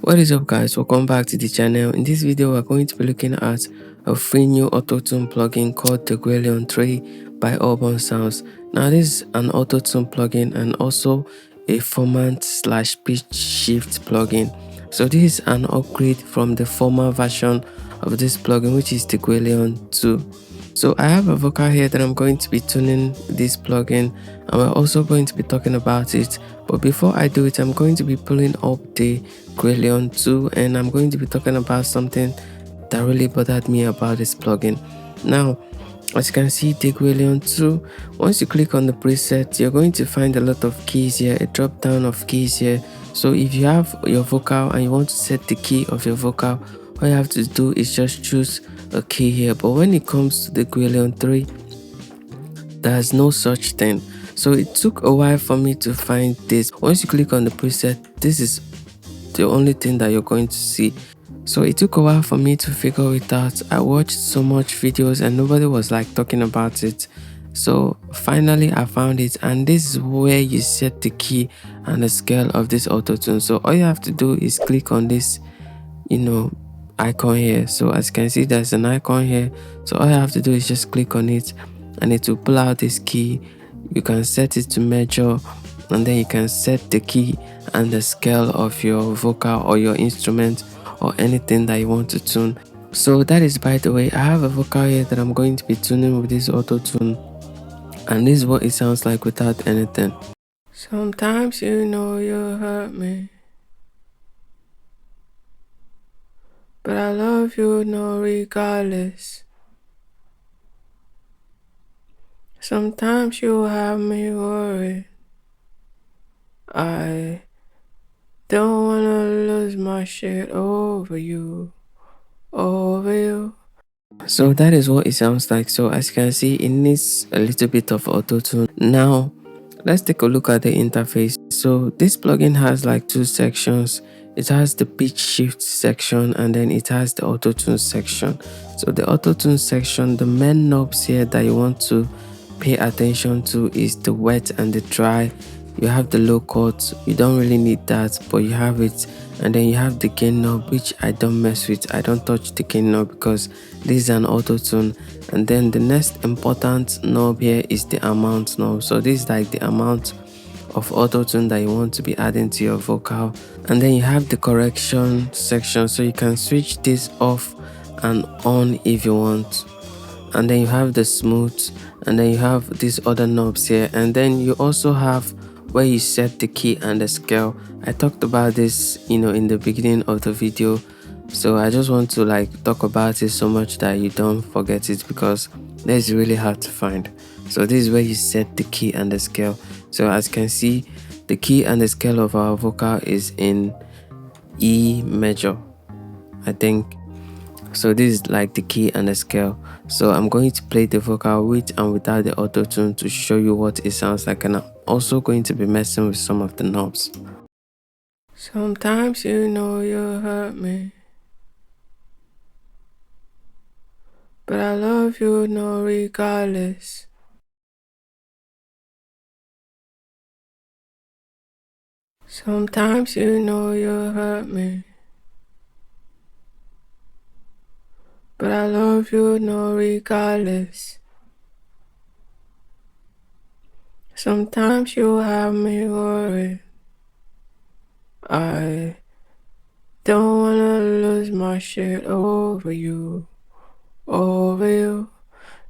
What is up, guys? Welcome back to the channel. In this video we're going to be looking at a free new Autotune plugin called the Graillon 3 by Auburn Sounds. Now this is an Autotune plugin and also a format/pitch shift plugin. So this is an upgrade from the former version of this plugin, which is the Graillon 2. So I have a vocal here that I'm going to be tuning this plugin, and we're also going to be talking about it. But before I do it, I'm going to be pulling up the Graillon 2 and I'm going to be talking about something that really bothered me about this plugin. Now, as you can see, the Graillon 2, once you click on the preset, you're going to find a lot of keys here, a drop down of keys here. So if you have your vocal and you want to set the key of your vocal, all you have to do is just choose a key here. But when it comes to the Graillon 3, there's no such thing. So it took a while for me to find this. Once you click on the preset, this is the only thing that you're going to see. So it took a while for me to figure it out. I watched so much videos and nobody was like talking about it. So finally I found it, and this is where you set the key and the scale of this Autotune. So all you have to do is click on this icon here. So as you can see, there's an icon here. So all you have to do is just click on it and it will pull out this key. You can set it to major, and then you can set the key and the scale of your vocal or your instrument or anything that you want to tune. So that is, by the way, I have a vocal here that I'm going to be tuning with this Autotune, and this is what it sounds like without anything. Sometimes you hurt me, but I love you regardless. Sometimes you have me worried. I don't wanna lose my shit over you. So that is what it sounds like. So as you can see, it needs a little bit of auto-tune. Now let's take a look at the interface. So this plugin has like two sections. It has the pitch shift section and then it has the auto-tune section. So the auto-tune section, the main knobs here that you want to pay attention to is the wet and the dry. You have the low cut, you don't really need that, but you have it. And then you have the gain knob, which I don't mess with. I don't touch the gain knob because this is an auto tune. And then the next important knob here is the amount knob. So this is like the amount of auto tune that you want to be adding to your vocal. And then you have the correction section, so you can switch this off and on if you want. And then you have the smooth, and then you have these other knobs here, and then you also have where you set the key and the scale. I talked about this in the beginning of the video, so I just want to like talk about it so much that you don't forget it, because that's really hard to find. So this is where you set the key and the scale. So as you can see, the key and the scale of our vocal is in E major, I think. So this is like the key and the scale. So I'm going to play the vocal with and without the auto tune to show you what it sounds like, and I'm also going to be messing with some of the knobs. Sometimes you hurt me, but I love you regardless. Sometimes you hurt me, but I love you regardless. Sometimes you have me worried. I don't wanna lose my shit over you.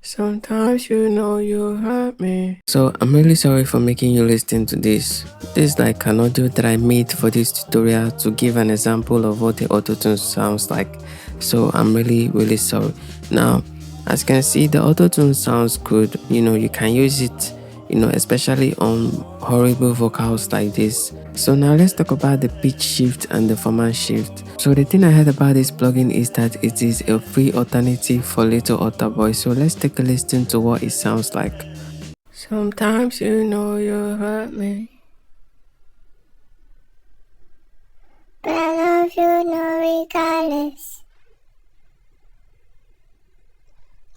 Sometimes you hurt me. So I'm really sorry for making you listen to this. This is like an audio that I made for this tutorial to give an example of what the autotune sounds like. So I'm really sorry. Now, as you can see, the autotune sounds good. You can use it, especially on horrible vocals like this. So now let's talk about the pitch shift and the format shift. So the thing I heard about this plugin is that it is a free alternative for Little Otter Boy. So let's take a listen to what it sounds like. Sometimes you hurt me, but I love you regardless.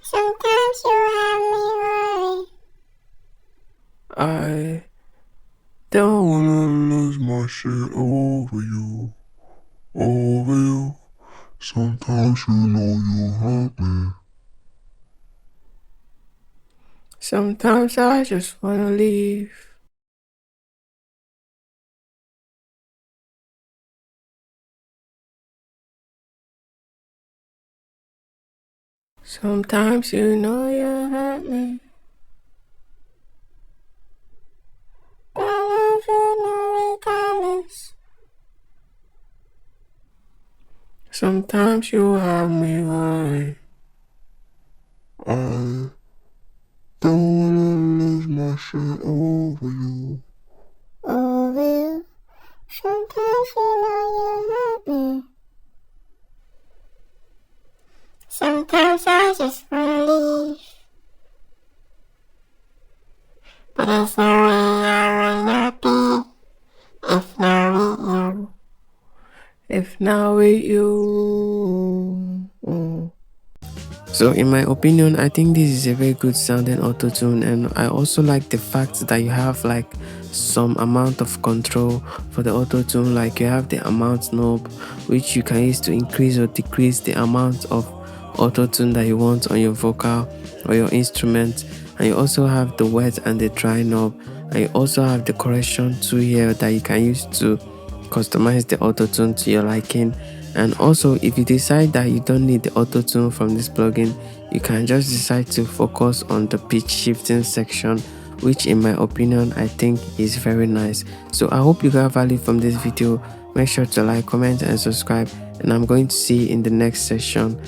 Sometimes you have me worried. I don't wanna lose my shit over you. Oh, real. Sometimes you know you hurt me. Sometimes I just wanna leave. Sometimes you know you hurt me. Sometimes you know it comes. Sometimes you have me worried. I don't wanna lose my shit over you. Oh, real. Sometimes you know you hurt me. Sometimes I just wanna leave. But there's no way I will not be if not with you. If not with you. So in my opinion, I think this is a very good sounding auto-tune, and I also like the fact that you have like some amount of control for the auto-tune. Like you have the amount knob which you can use to increase or decrease the amount of auto-tune that you want on your vocal or your instrument, and you also have the wet and the dry knob, and you also have the correction tool here that you can use to customize the auto-tune to your liking. And also, if you decide that you don't need the auto-tune from this plugin, you can just decide to focus on the pitch shifting section, which in my opinion I think is very nice. So I hope you got value from this video. Make sure to like, comment and subscribe, and I'm going to see you in the next session.